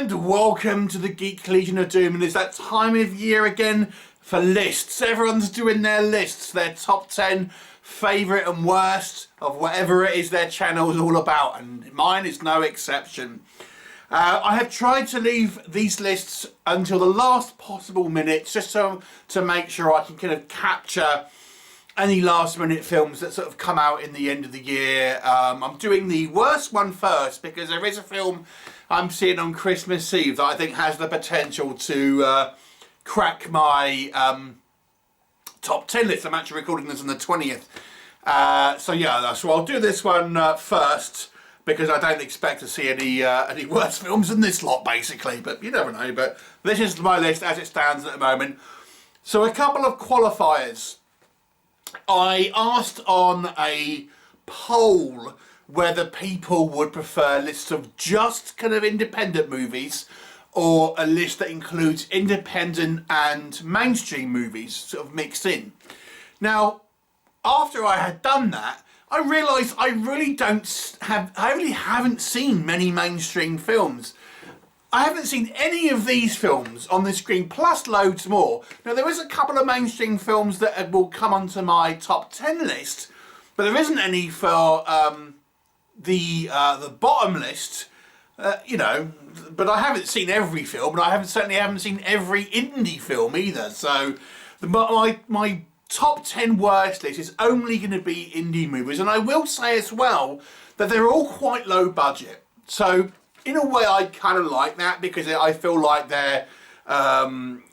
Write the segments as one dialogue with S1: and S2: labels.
S1: And welcome to the Geek Legion of Doom, and it's that time of year again for lists. Everyone's doing their lists, their top 10 favourite and worst of whatever it is their channel is all about, and mine is no exception. I have tried to leave these lists until the last possible minute, just to make sure I can kind of capture any last minute films that sort of come out in the end of the year. I'm doing the worst one first because there is a film I'm seeing on Christmas Eve that I think has the potential to crack my top 10 list. I'm actually recording this on the 20th. So yeah, so I'll do this one first because I don't expect to see any worse films than this lot, basically. But you never know. But this is my list as it stands at the moment. So a couple of qualifiers. I asked on a poll whether people would prefer lists of just kind of independent movies or a list that includes independent and mainstream movies sort of mixed in. Now, after I had done that, I realised I really haven't seen many mainstream films. I haven't seen any of these films on the screen, plus loads more. Now, there is a couple of mainstream films that will come onto my top 10 list, but there isn't any for the bottom list, you know. But I haven't seen every film, and I certainly haven't seen every indie film either. So, my top 10 worst list is only going to be indie movies, and I will say as well that they're all quite low budget. So, in a way, I kind of like that because I feel like they're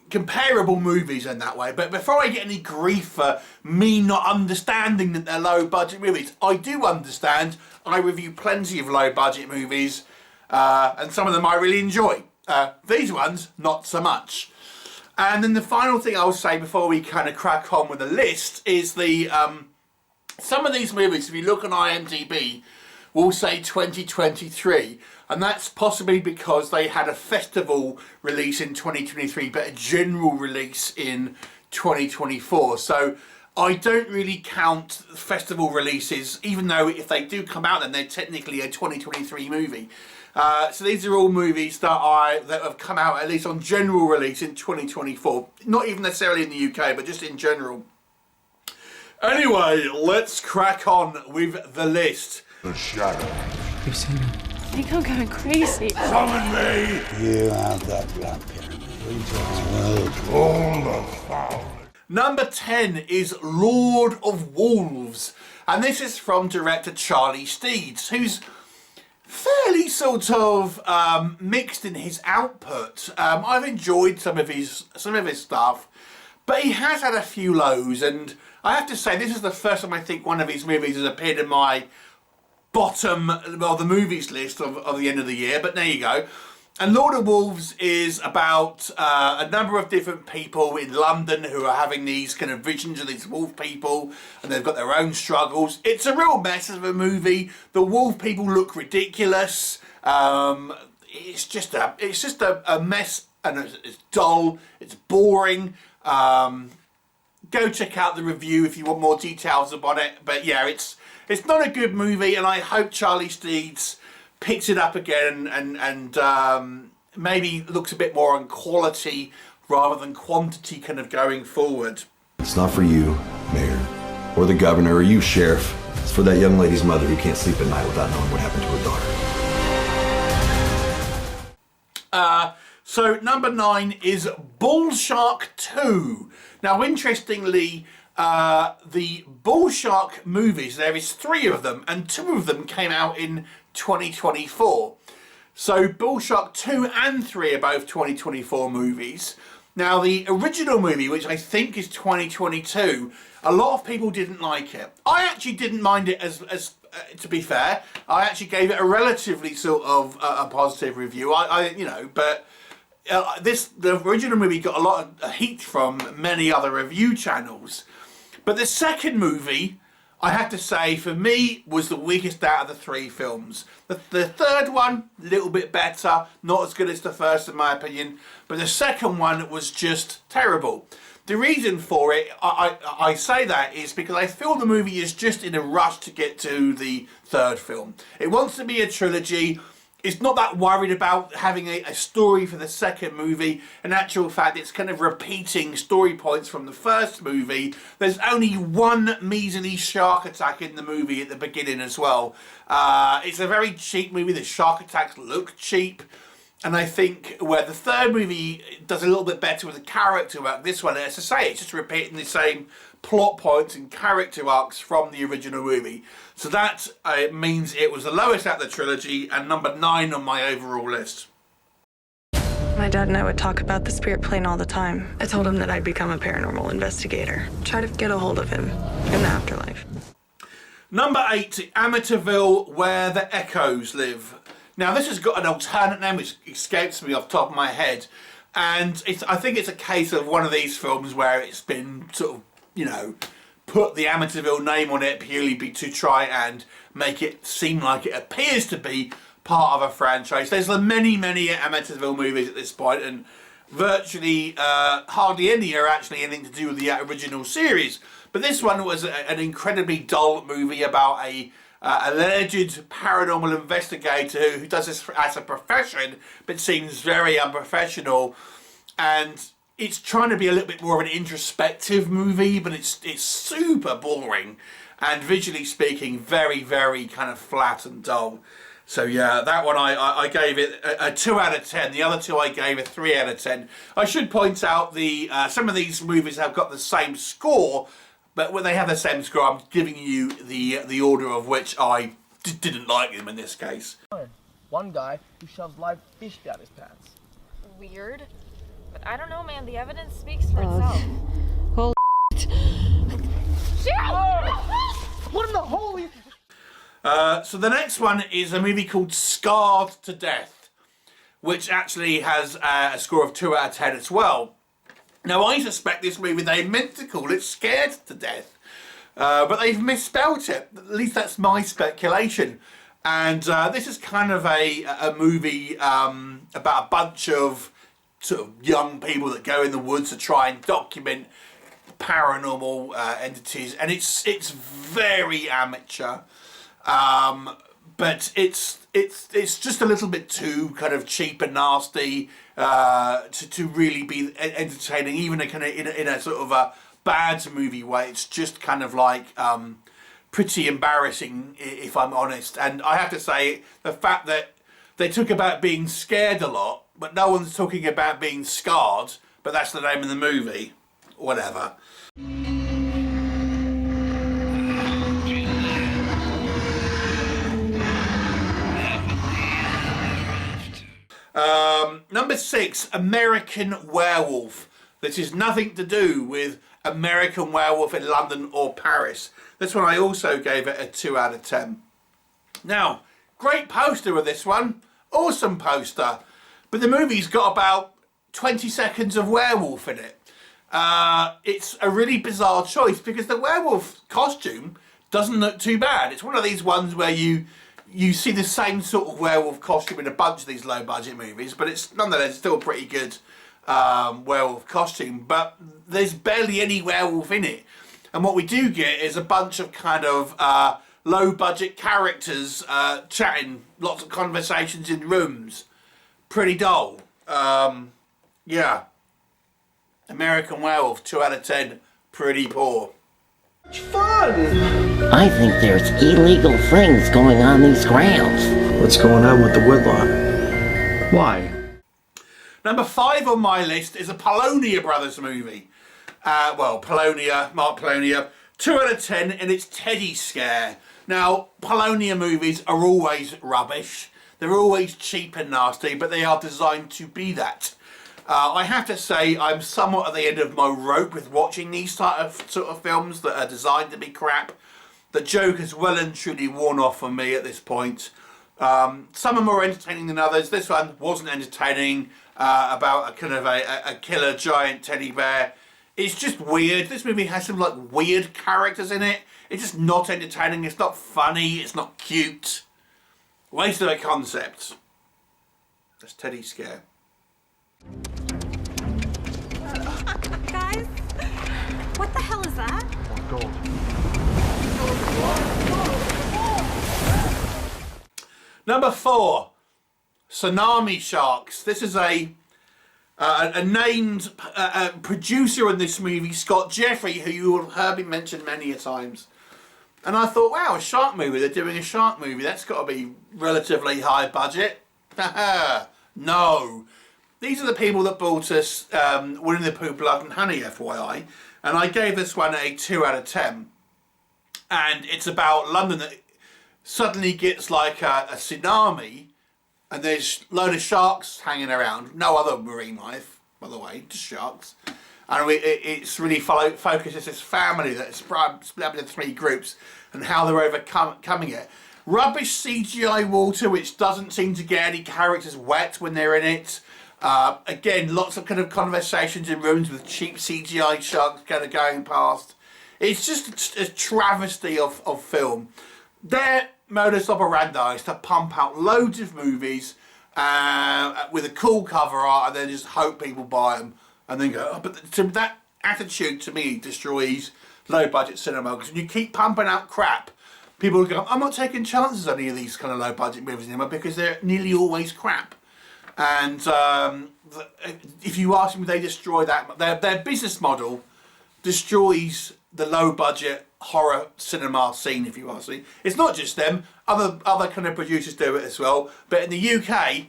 S1: comparable movies in that way. But before I get any grief for me not understanding that they're low-budget movies, I do understand. I review plenty of low-budget movies, and some of them I really enjoy. These ones, not so much. And then the final thing I'll say before we kind of crack on with the list is some of these movies, if you look on IMDb, will say 2023, and that's possibly because they had a festival release in 2023 but a general release in 2024. So I don't really count festival releases, even though if they do come out then they're technically a 2023 movie. So these are all movies that have come out at least on general release in 2024, not even necessarily in the UK but just in general. Anyway, let's crack on with the list.
S2: The shadow.
S3: You've seen him.
S4: I think I'm going crazy.
S2: Summon me!
S5: You have that black pyramid.
S2: All the foul.
S1: Number 10 is Lord of Wolves, and this is from director Charlie Steeds, who's fairly sort of mixed in his output. I've enjoyed some of his stuff, but he has had a few lows, and I have to say this is the first time I think one of his movies has appeared in my bottom of the movies list of the end of the year, but there you go. And Lord of Wolves is about a number of different people in London who are having these kind of visions of these wolf people, and they've got their own struggles. It's a real mess of a movie. The wolf people look ridiculous. It's just a mess, and it's dull. It's boring. Go check out the review if you want more details about it. But yeah, it's not a good movie, and I hope Charlie Steeds picks it up again and maybe looks a bit more on quality rather than quantity kind of going forward.
S6: It's not for you, Mayor, or the governor, or you, Sheriff. It's for that young lady's mother who can't sleep at night without knowing what happened to her daughter.
S1: So number 9 is Bull Shark 2. Now, interestingly, the Bull Shark movies, there is 3 of them, and 2 of them came out in 2024. So Bull Shark 2 and 3 are both 2024 movies. Now, the original movie, which I think is 2022, a lot of people didn't like it. I actually didn't mind it as to be fair. I actually gave it a relatively sort of a positive review. But the original movie got a lot of heat from many other review channels. But the second movie, I have to say, for me, was the weakest out of the 3 films. The third one, a little bit better, not as good as the first in my opinion, but the second one was just terrible. The reason for it, I say that, is because I feel the movie is just in a rush to get to the third film. It wants to be a trilogy, it's not that worried about having a story for the second movie. In actual fact, it's kind of repeating story points from the first movie. There's only one measly shark attack in the movie at the beginning as well. It's a very cheap movie. The shark attacks look cheap. And I think where the third movie does a little bit better with the character arc, this one, as I say, it's just repeating the same plot points and character arcs from the original movie. So that means it was the lowest out of the trilogy and number 9 on my overall list.
S3: My dad and I would talk about the spirit plane all the time. I told him that I'd become a paranormal investigator. Try to get a hold of him in the afterlife.
S1: Number 8, Amityville, Where the Echoes Live. Now, this has got an alternate name which escapes me off the top of my head. And I think it's a case of one of these films where it's been sort of, you know, put the Amityville name on it purely to try and make it seem like it appears to be part of a franchise. There's many Amityville movies at this point, and virtually hardly any are actually anything to do with the original series. But this one was an incredibly dull movie about a alleged paranormal investigator who does this as a profession but seems very unprofessional, and it's trying to be a little bit more of an introspective movie, but it's super boring and visually speaking very kind of flat and dull. So yeah, that one I gave it a 2 out of 10. The other two I gave a 3 out of 10. I should point out some of these movies have got the same score, but when they have the same score, I'm giving you the order of which I didn't like them in this case.
S7: One guy who shoves live fish down his pants.
S4: Weird. But I don't know, man. The evidence speaks for itself.
S8: Holy
S7: What in the holy...
S1: So the next one is a movie called Scarred to Death, which actually has a score of 2 out of 10 as well. Now, I suspect this movie, they meant to call it Scared to Death, but they've misspelt it. At least that's my speculation. And this is kind of a movie about a bunch of sort of young people that go in the woods to try and document paranormal entities, and it's very amateur, but it's just a little bit too kind of cheap and nasty to really be entertaining, even in a sort of a bad movie way. It's just kind of like pretty embarrassing, if I'm honest. And I have to say, the fact that they talk about being scared a lot, but no one's talking about being scarred, but that's the name of the movie. Whatever. Number 6, American Werewolf. This is nothing to do with American Werewolf in London or Paris. This one I also gave it a 2 out of 10. Now, great poster of this one. Awesome poster. But the movie's got about 20 seconds of werewolf in it. It's a really bizarre choice because the werewolf costume doesn't look too bad. It's one of these ones where you see the same sort of werewolf costume in a bunch of these low budget movies, but it's nonetheless still a pretty good werewolf costume. But there's barely any werewolf in it. And what we do get is a bunch of kind of low budget characters chatting, lots of conversations in rooms. Pretty dull. Yeah. American Werewolf, 2 out of 10. Pretty poor.
S7: Fun!
S8: I think there's illegal things going on these grounds.
S9: What's going on with the woodlot? Why?
S1: Number 5 on my list is a Polonia Brothers movie. Well, Mark Polonia, 2 out of 10, and it's Teddy Scare. Now, Polonia movies are always rubbish. They're always cheap and nasty, but they are designed to be that. I have to say, I'm somewhat at the end of my rope with watching these sort of films that are designed to be crap. The joke has well and truly worn off for me at this point. Some are more entertaining than others. This one wasn't entertaining, about a kind of a killer giant teddy bear. It's just weird. This movie has some like weird characters in it. It's just not entertaining. It's not funny. It's not cute. Waste of a concept. That's Teddy Scare.
S4: Guys, what the hell is that?
S2: Gold.
S1: Number 4, Tsunami Sharks. This is a named producer in this movie, Scott Jeffrey, who you will have heard me mention many a times. And I thought, wow, a shark movie. They're doing a shark movie. That's got to be relatively high budget. No. These are the people that bought us Winnie the Pooh, Blood and Honey, FYI. And I gave this one a 2 out of 10. And it's about London that suddenly gets like a tsunami. And there's a load of sharks hanging around. No other marine life, by the way, just sharks. And it's really focuses this family that's split up into 3 groups and how they're overcoming it. Rubbish CGI water, which doesn't seem to get any characters wet when they're in it. Again, lots of kind of conversations in rooms with cheap CGI sharks kind of going past. It's just a travesty of film. Their modus operandi is to pump out loads of movies with a cool cover art and then just hope people buy them and then go, oh, but that attitude to me destroys low budget cinema, because when you keep pumping out crap, people go, I'm not taking chances on any of these kind of low budget movies anymore because they're nearly always crap. And if you ask them, they destroy that. Their business model destroys the low budget horror cinema scene, if you ask me. It's not just them, other kind of producers do it as well. But in the UK,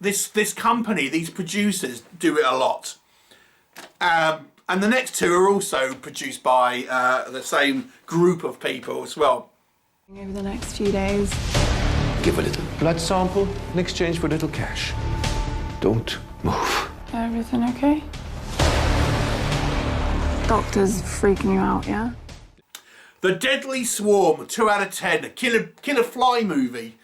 S1: this company, these producers do it a lot. And the next 2 are also produced by the same group of people as well.
S3: Over the next few days.
S10: Give a little blood sample in exchange for a little cash. Don't move.
S3: Everything okay? Doctor's freaking you out, yeah?
S1: The Deadly Swarm, 2 out of 10, a killer fly movie.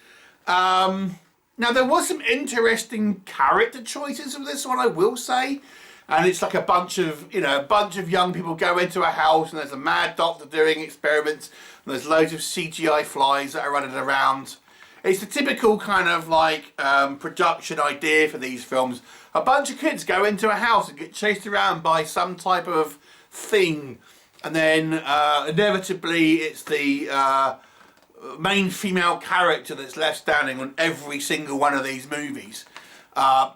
S1: Now there was some interesting character choices for this one, I will say. And it's like a bunch of young people go into a house and there's a mad doctor doing experiments and there's loads of CGI flies that are running around. It's the typical kind of like production idea for these films. A bunch of kids go into a house and get chased around by some type of thing, and then inevitably it's the main female character that's left standing on every single one of these movies.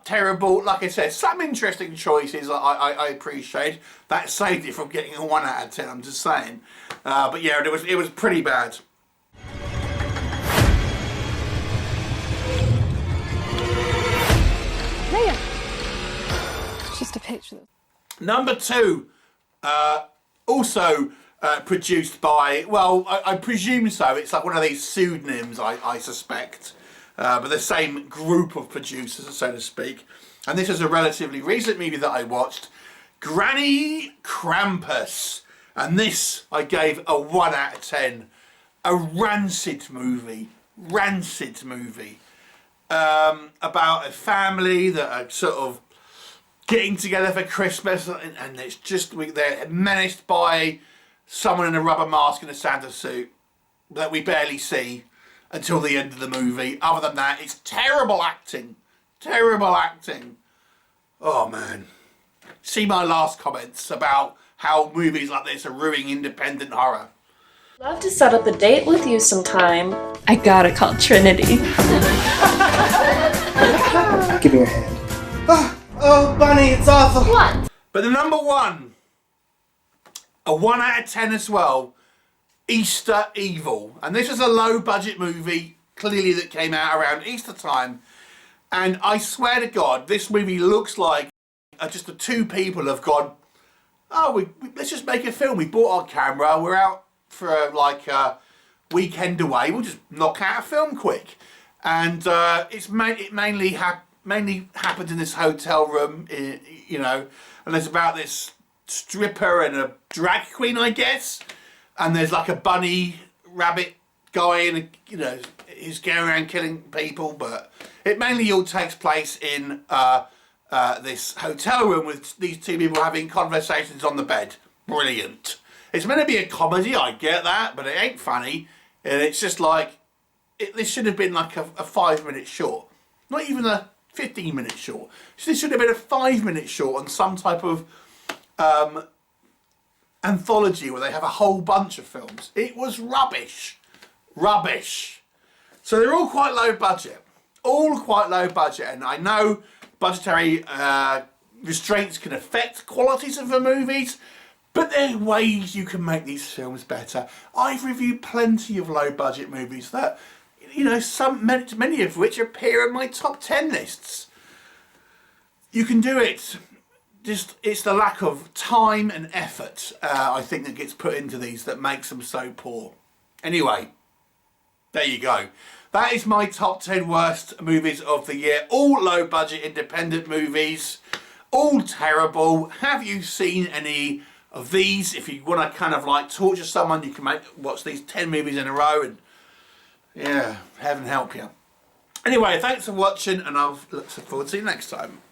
S1: Terrible, like I said, some interesting choices I appreciate. That saved it from getting a 1 out of 10, I'm just saying. But yeah, it was pretty bad.
S3: Just a picture.
S1: Number 2, also produced by, well, I presume so. It's like one of these pseudonyms, I suspect. But the same group of producers, so to speak. And this is a relatively recent movie that I watched, Granny Krampus. And this I gave a 1 out of 10. A rancid movie. About a family that are sort of getting together for Christmas, and it's just they're menaced by someone in a rubber mask and a Santa suit that we barely see until the end of the movie. Other than that, it's terrible acting. Oh man. See my last comments about how movies like this are ruining independent horror.
S11: Love to set up a date with you sometime. I gotta call Trinity.
S7: Give me your hand. Oh, Bunny, it's awful.
S11: What?
S1: But the number 1, a 1 out of 10 as well, Easter Evil. And this is a low budget movie, clearly, that came out around Easter time. And I swear to God, this movie looks like just the 2 people have gone, oh, let's just make a film. We bought our camera, we're out for a weekend away, we'll just knock out a film quick. And it mainly happens in this hotel room, you know, and there's about this stripper and a drag queen, I guess, and there's like a bunny rabbit guy, and you know, he's going around killing people. But it mainly all takes place in this hotel room with these 2 people having conversations on the bed. Brilliant. It's meant to be a comedy, I get that, but it ain't funny, and it's just like this should have been like a 5-minute short, not even a 15-minute short. This should have been a 5-minute short on some type of anthology where they have a whole bunch of films. It was rubbish. So they're all quite low budget. all quite low budget, and I know budgetary restraints can affect qualities of the movies, but there are ways you can make these films better. I've reviewed plenty of low budget movies that, you know, many of which appear in my top 10 lists. You can do it. Just, it's the lack of time and effort, I think, that gets put into these that makes them so poor. Anyway, there you go. That is my top 10 worst movies of the year. All low budget independent movies. All terrible. Have you seen any of these? If you want to kind of like torture someone, you can watch these 10 movies in a row and, yeah, heaven help you. Anyway, thanks for watching, and I'll look forward to you next time.